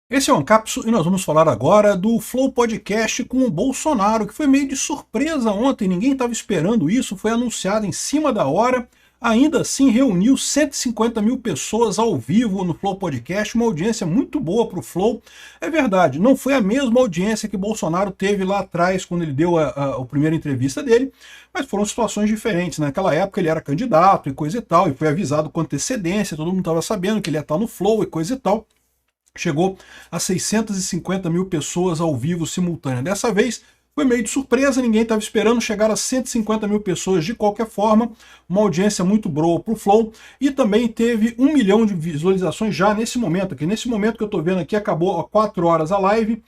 Esse é o Ancapsu e nós vamos falar agora do Flow Podcast com o Bolsonaro, que foi meio de surpresa ontem, ninguém estava esperando isso, foi anunciado em cima da hora, ainda assim reuniu 150 mil pessoas ao vivo no Flow Podcast, uma audiência muito boa para o Flow. É verdade, não foi a mesma audiência que Bolsonaro teve lá atrás, quando ele deu a primeira entrevista dele, mas foram situações diferentes. Naquela época ele era candidato e coisa e tal, e foi avisado com antecedência, todo mundo estava sabendo que ele ia estar no Flow e coisa e tal. Chegou a 650 mil pessoas ao vivo simultânea. Dessa vez foi meio de surpresa, ninguém estava esperando, chegar a 150 mil pessoas de qualquer forma, uma audiência muito boa para o Flow, e também teve 1 milhão de visualizações já nesse momento aqui. Nesse momento que eu estou vendo aqui, acabou há 4 horas a live,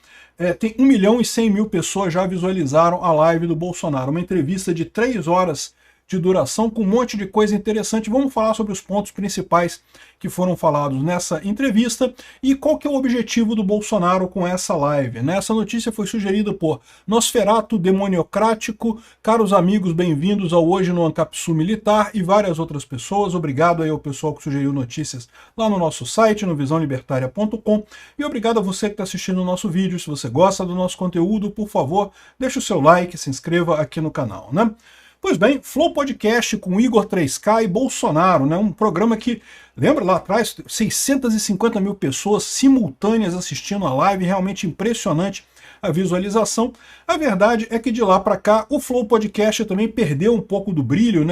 tem 1 milhão e 100 mil pessoas já visualizaram a live do Bolsonaro. Uma entrevista de 3 horas de duração, com um monte de coisa interessante. Vamos falar sobre os pontos principais que foram falados nessa entrevista e qual que é o objetivo do Bolsonaro com essa live. Essa notícia foi sugerida por Nosferato Demoniocrático, caros amigos, bem-vindos ao Hoje no Ancapsu Militar e várias outras pessoas. Obrigado aí ao pessoal que sugeriu notícias lá no nosso site, no visãolibertaria.com, e obrigado a você que está assistindo o nosso vídeo. Se você gosta do nosso conteúdo, por favor, deixe o seu like, se inscreva aqui no canal, Pois bem, Flow Podcast com Igor 3K e Bolsonaro, um programa que, lembra lá atrás, 650 mil pessoas simultâneas assistindo a live, realmente impressionante a visualização. A verdade é que de lá para cá o Flow Podcast também perdeu um pouco do brilho,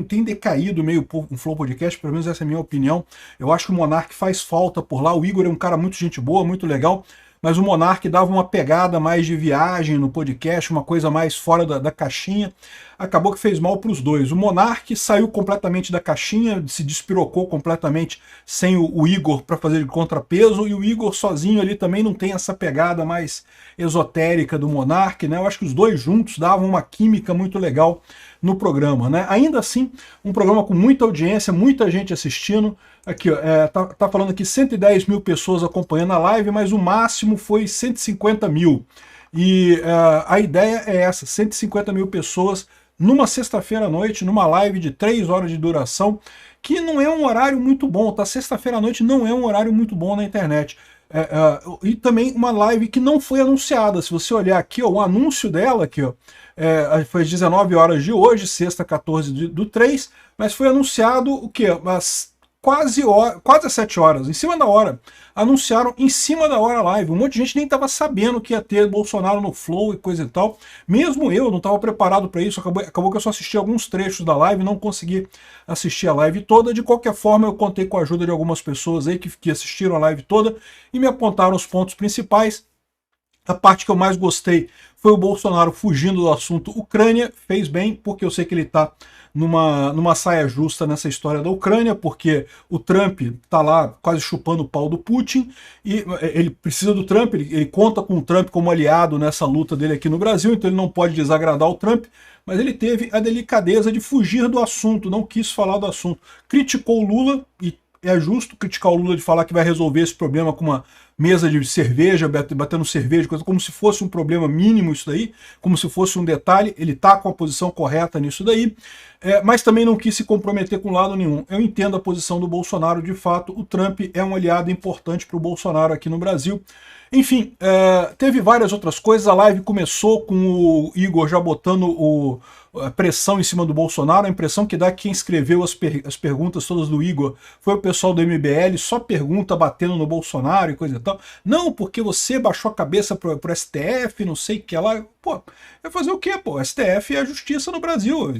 tem decaído meio o Flow Podcast, pelo menos essa é a minha opinião. Eu acho que o Monark faz falta por lá, o Igor é um cara muito gente boa, muito legal, mas o Monark dava uma pegada mais de viagem no podcast, uma coisa mais fora da caixinha. Acabou que fez mal para os dois. O Monark saiu completamente da caixinha, se despirocou completamente sem o Igor para fazer de contrapeso, e o Igor sozinho ali também não tem essa pegada mais esotérica do Monark, Eu acho que os dois juntos davam uma química muito legal no programa, Ainda assim, um programa com muita audiência, muita gente assistindo. Aqui, ó, tá falando aqui 110 mil pessoas acompanhando a live, mas o máximo foi 150 mil. E a ideia é essa, 150 mil pessoas numa sexta-feira à noite, numa live de 3 horas de duração, que não é um horário muito bom, tá? Sexta-feira à noite não é um horário muito bom na internet. E também uma live que não foi anunciada. Se você olhar aqui, ó, o anúncio dela aqui, ó, foi às 19 horas de hoje, sexta 14 do 3, mas foi anunciado o quê? Quase às 7 horas, em cima da hora. Anunciaram em cima da hora a live. Um monte de gente nem estava sabendo que ia ter Bolsonaro no Flow e coisa e tal. Mesmo eu não estava preparado para isso. Acabou que eu só assisti alguns trechos da live, não consegui assistir a live toda. De qualquer forma, eu contei com a ajuda de algumas pessoas aí que assistiram a live toda e me apontaram os pontos principais. A parte que eu mais gostei foi o Bolsonaro fugindo do assunto Ucrânia. Fez bem, porque eu sei que ele está numa saia justa nessa história da Ucrânia, porque o Trump está lá quase chupando o pau do Putin, e ele precisa do Trump, ele conta com o Trump como aliado nessa luta dele aqui no Brasil, então ele não pode desagradar o Trump, mas ele teve a delicadeza de fugir do assunto, não quis falar do assunto. Criticou o Lula, e é justo criticar o Lula de falar que vai resolver esse problema com uma mesa de cerveja, batendo cerveja, coisa como se fosse um problema mínimo isso daí, como se fosse um detalhe. Ele está com a posição correta nisso daí, mas também não quis se comprometer com lado nenhum. Eu entendo a posição do Bolsonaro, de fato, o Trump é um aliado importante para o Bolsonaro aqui no Brasil. Enfim, teve várias outras coisas. A live começou com o Igor já botando a pressão em cima do Bolsonaro. A impressão que dá que quem escreveu as perguntas todas do Igor foi o pessoal do MBL, só pergunta batendo no Bolsonaro e coisa e tal. Não, porque você baixou a cabeça pro STF, não sei o que lá. Pô, vai fazer o quê, pô? STF é a justiça no Brasil.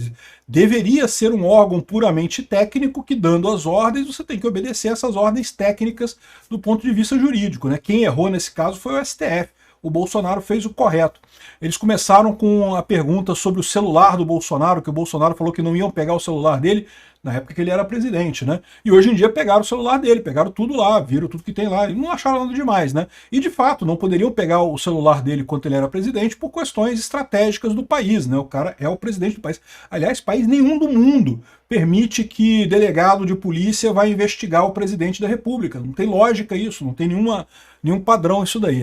Deveria ser um órgão puramente técnico que, dando as ordens, você tem que obedecer essas ordens técnicas do ponto de vista jurídico, Quem errou nesse caso foi o STF. O Bolsonaro fez o correto. Eles começaram com a pergunta sobre o celular do Bolsonaro, que o Bolsonaro falou que não iam pegar o celular dele na época que ele era presidente, E hoje em dia pegaram o celular dele, pegaram tudo lá, viram tudo que tem lá, e não acharam nada demais, E de fato, não poderiam pegar o celular dele quando ele era presidente por questões estratégicas do país, O cara é o presidente do país. Aliás, país nenhum do mundo permite que delegado de polícia vá investigar o presidente da República. Não tem lógica isso, não tem nenhum padrão isso daí,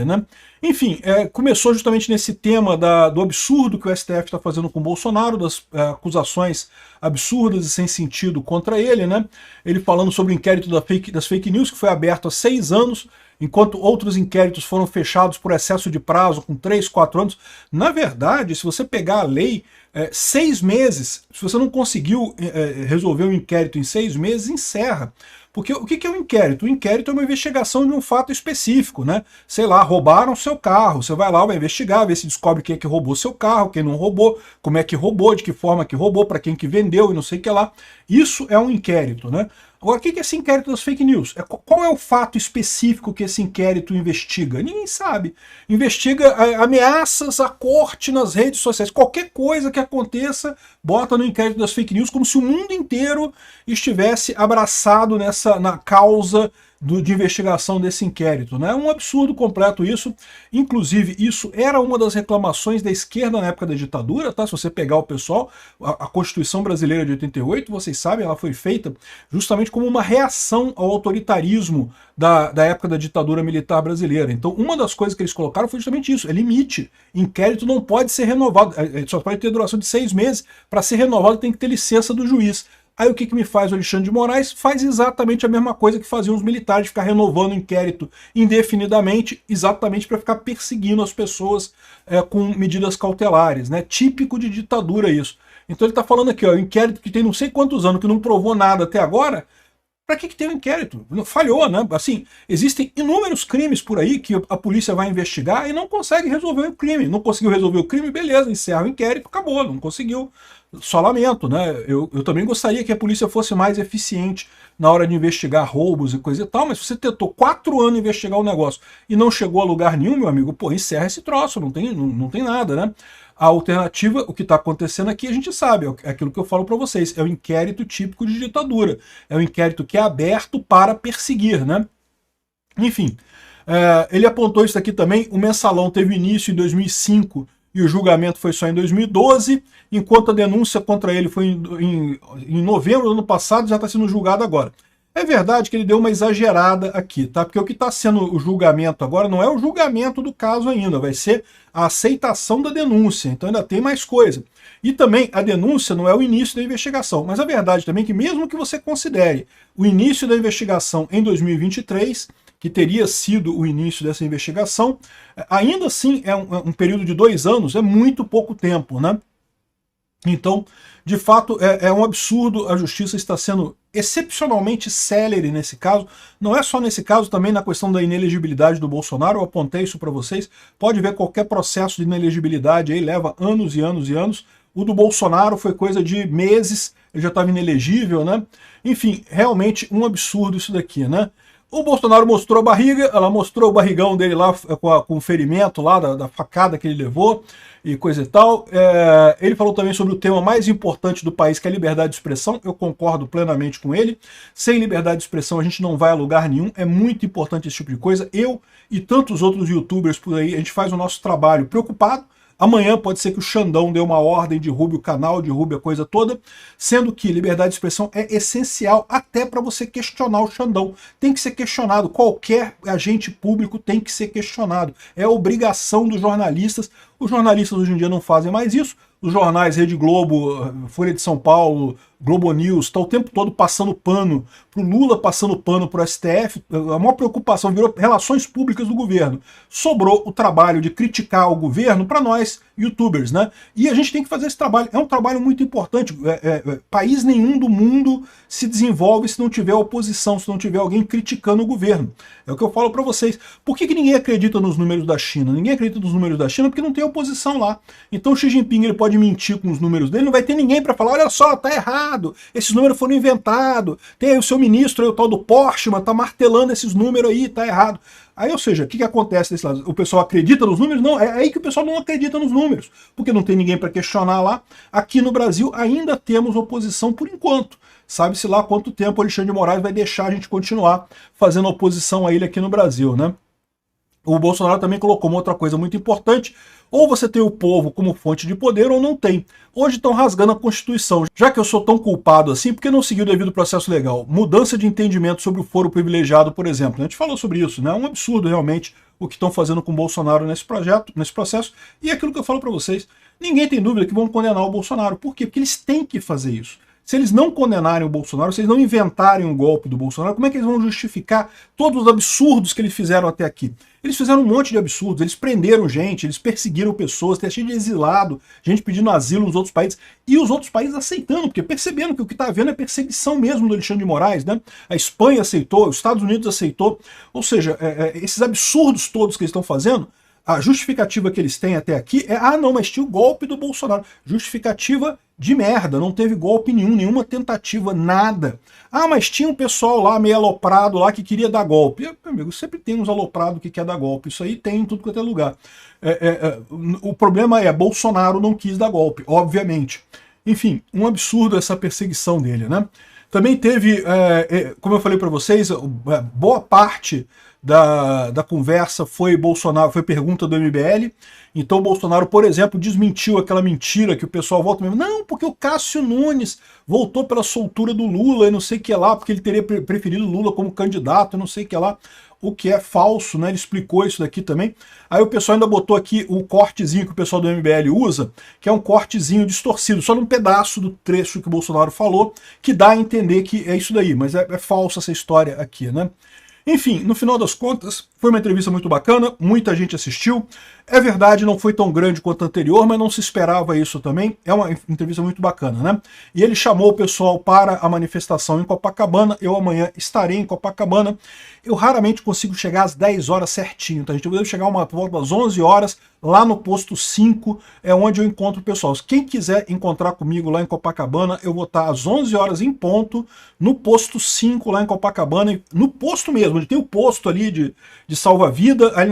Enfim, começou justamente nesse tema do absurdo que o STF está fazendo com o Bolsonaro, das acusações absurdas e sem sentido contra ele, Ele falando sobre o inquérito das fake news, que foi aberto há 6 anos, enquanto outros inquéritos foram fechados por excesso de prazo, com 3, 4 anos. Na verdade, se você pegar a lei, 6 meses, se você não conseguiu resolver um inquérito em 6 meses, encerra. Porque o que é um inquérito? O inquérito é uma investigação de um fato específico, né? Sei lá, roubaram seu carro, você vai lá, vai investigar, ver se descobre quem é que roubou seu carro, quem não roubou, como é que roubou, de que forma que roubou, para quem que vendeu e não sei o que lá. Isso é um inquérito, né? Agora, o que é esse inquérito das fake news? Qual é o fato específico que esse inquérito investiga? Ninguém sabe. Investiga ameaças à corte nas redes sociais. Qualquer coisa que aconteça, bota no inquérito das fake news, como se o mundo inteiro estivesse abraçado na causa de investigação desse inquérito, né? É um absurdo completo isso. Inclusive, isso era uma das reclamações da esquerda na época da ditadura, tá? Se você pegar o pessoal, a Constituição Brasileira de 88, vocês sabem, ela foi feita justamente como uma reação ao autoritarismo da época da ditadura militar brasileira. Então, uma das coisas que eles colocaram foi justamente isso, é limite. Inquérito não pode ser renovado, só pode ter duração de 6 meses. Para ser renovado tem que ter licença do juiz. Aí o que me faz o Alexandre de Moraes? Faz exatamente a mesma coisa que faziam os militares, ficar renovando o inquérito indefinidamente, exatamente para ficar perseguindo as pessoas com medidas cautelares, né? Típico de ditadura isso. Então ele está falando aqui, ó, o inquérito que tem não sei quantos anos, que não provou nada até agora, para que tem um inquérito? Falhou, né? Assim, existem inúmeros crimes por aí que a polícia vai investigar e não consegue resolver o crime. Não conseguiu resolver o crime, beleza, encerra o inquérito, acabou, não conseguiu. Só lamento, né? Eu também gostaria que a polícia fosse mais eficiente na hora de investigar roubos e coisa e tal, mas se você tentou 4 anos investigar o negócio e não chegou a lugar nenhum, meu amigo, pô, encerra esse troço, não tem nada, né? A alternativa, o que está acontecendo aqui, a gente sabe, é aquilo que eu falo para vocês, é o inquérito típico de ditadura, é o inquérito que é aberto para perseguir, né? Enfim, ele apontou isso aqui também, o mensalão teve início em 2005 e o julgamento foi só em 2012, enquanto a denúncia contra ele foi em novembro do ano passado, já está sendo julgado agora. É verdade que ele deu uma exagerada aqui, tá? Porque o que está sendo o julgamento agora não é o julgamento do caso ainda, vai ser a aceitação da denúncia, então ainda tem mais coisa. E também a denúncia não é o início da investigação, mas a verdade também é que mesmo que você considere o início da investigação em 2023, que teria sido o início dessa investigação, ainda assim é um período de 2 anos, é muito pouco tempo, né? Então, de fato, é um absurdo, a justiça está sendo excepcionalmente célere nesse caso, não é só nesse caso, também na questão da inelegibilidade do Bolsonaro, eu apontei isso para vocês, pode ver qualquer processo de inelegibilidade aí, leva anos e anos e anos, o do Bolsonaro foi coisa de meses, ele já estava inelegível, né? Enfim, realmente um absurdo isso daqui, né? O Bolsonaro mostrou a barriga, ela mostrou o barrigão dele lá com o ferimento lá da facada que ele levou e coisa e tal. Ele falou também sobre o tema mais importante do país, que é a liberdade de expressão. Eu concordo plenamente com ele. Sem liberdade de expressão a gente não vai a lugar nenhum. É muito importante esse tipo de coisa. Eu e tantos outros youtubers por aí, a gente faz o nosso trabalho preocupado. Amanhã pode ser que o Xandão dê uma ordem, derrube o canal, derrube a coisa toda, sendo que liberdade de expressão é essencial até para você questionar o Xandão. Tem que ser questionado, qualquer agente público tem que ser questionado. É obrigação dos jornalistas. Os jornalistas hoje em dia não fazem mais isso. Os jornais Rede Globo, Folha de São Paulo, Globo News, está o tempo todo passando pano para o Lula, passando pano para o STF, a maior preocupação virou relações públicas do governo. Sobrou o trabalho de criticar o governo para nós, youtubers, né? E a gente tem que fazer esse trabalho, é um trabalho muito importante. País nenhum do mundo se desenvolve se não tiver oposição, se não tiver alguém criticando o governo. É o que eu falo para vocês. Por que ninguém acredita nos números da China? Ninguém acredita nos números da China porque não tem oposição lá. Então o Xi Jinping ele pode mentir com os números dele, não vai ter ninguém para falar, olha só, tá errado, esses números foram inventados, tem aí o seu ministro, aí, o tal do Portman, tá martelando esses números aí, tá errado. Aí, ou seja, o que acontece desse lado? O pessoal acredita nos números? Não, é aí que o pessoal não acredita nos números, porque não tem ninguém para questionar lá. Aqui no Brasil ainda temos oposição por enquanto. Sabe-se lá quanto tempo o Alexandre de Moraes vai deixar a gente continuar fazendo oposição a ele aqui no Brasil, né? O Bolsonaro também colocou uma outra coisa muito importante, ou você tem o povo como fonte de poder ou não tem. Hoje estão rasgando a Constituição. Já que eu sou tão culpado assim, por que não seguir o devido processo legal? Mudança de entendimento sobre o foro privilegiado, por exemplo. A gente falou sobre isso, né? É um absurdo realmente o que estão fazendo com o Bolsonaro nesse processo. E é aquilo que eu falo para vocês, ninguém tem dúvida que vão condenar o Bolsonaro. Por quê? Porque eles têm que fazer isso. Se eles não condenarem o Bolsonaro, se eles não inventarem um golpe do Bolsonaro, como é que eles vão justificar todos os absurdos que eles fizeram até aqui? Eles fizeram um monte de absurdos, eles prenderam gente, eles perseguiram pessoas, tem cheio de exilado, gente pedindo asilo nos outros países, e os outros países aceitando, porque percebendo que o que está havendo é perseguição mesmo do Alexandre de Moraes, né? A Espanha aceitou, os Estados Unidos aceitou, ou seja, esses absurdos todos que eles estão fazendo, a justificativa que eles têm até aqui é, não, mas tinha o golpe do Bolsonaro. Justificativa de merda, não teve golpe nenhum, nenhuma tentativa, nada. Mas tinha um pessoal lá meio aloprado lá que queria dar golpe. Meu amigo, sempre tem uns aloprados que quer dar golpe, isso aí tem em tudo quanto é lugar. O problema é, Bolsonaro não quis dar golpe, obviamente. Enfim, um absurdo essa perseguição dele, né? Também teve, como eu falei para vocês, boa parte da conversa foi Bolsonaro, foi pergunta do MBL. Então o Bolsonaro, por exemplo, desmentiu aquela mentira que o pessoal volta mesmo. Não, porque o Cássio Nunes voltou pela soltura do Lula e não sei o que lá, porque ele teria preferido Lula como candidato e não sei o que lá. O que é falso, né? Ele explicou isso daqui também. Aí o pessoal ainda botou aqui o cortezinho que o pessoal do MBL usa, que é um cortezinho distorcido, só num pedaço do trecho que o Bolsonaro falou, que dá a entender que é isso daí, mas é falsa essa história aqui, né? Enfim, no final das contas, foi uma entrevista muito bacana, muita gente assistiu. É verdade, não foi tão grande quanto a anterior, mas não se esperava isso também. É uma entrevista muito bacana, né? E ele chamou o pessoal para a manifestação em Copacabana. Eu amanhã estarei em Copacabana. Eu raramente consigo chegar às 10 horas certinho, tá, gente? Eu devo chegar uma volta às 11 horas, lá no posto 5, é onde eu encontro o pessoal. Quem quiser encontrar comigo lá em Copacabana, eu vou estar às 11 horas em ponto, no posto 5 lá em Copacabana, no posto mesmo, onde tem o posto ali de salva-vida, ali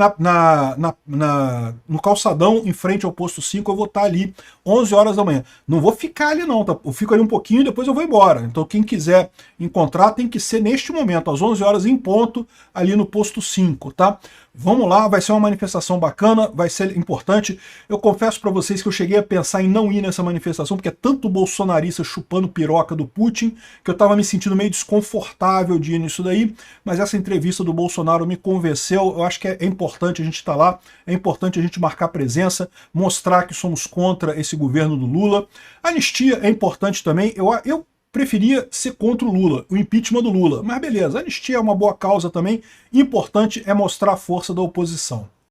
no calçadão, em frente ao posto 5, eu vou estar ali 11 horas da manhã. Não vou ficar ali não, tá? Eu fico ali um pouquinho e depois eu vou embora. Então quem quiser encontrar tem que ser neste momento, às 11 horas em ponto, ali no posto 5, tá? Vamos lá, vai ser uma manifestação bacana, vai ser importante. Eu confesso para vocês que eu cheguei a pensar em não ir nessa manifestação, porque é tanto bolsonarista chupando piroca do Putin, que eu estava me sentindo meio desconfortável de ir nisso daí, mas essa entrevista do Bolsonaro me convenceu. Eu acho que é importante a gente estar lá, é importante a gente marcar presença, mostrar que somos contra esse governo do Lula. A anistia é importante também. Eu preferia ser contra o Lula, o impeachment do Lula. Mas beleza, a anistia é uma boa causa também. Importante é mostrar a força da oposição.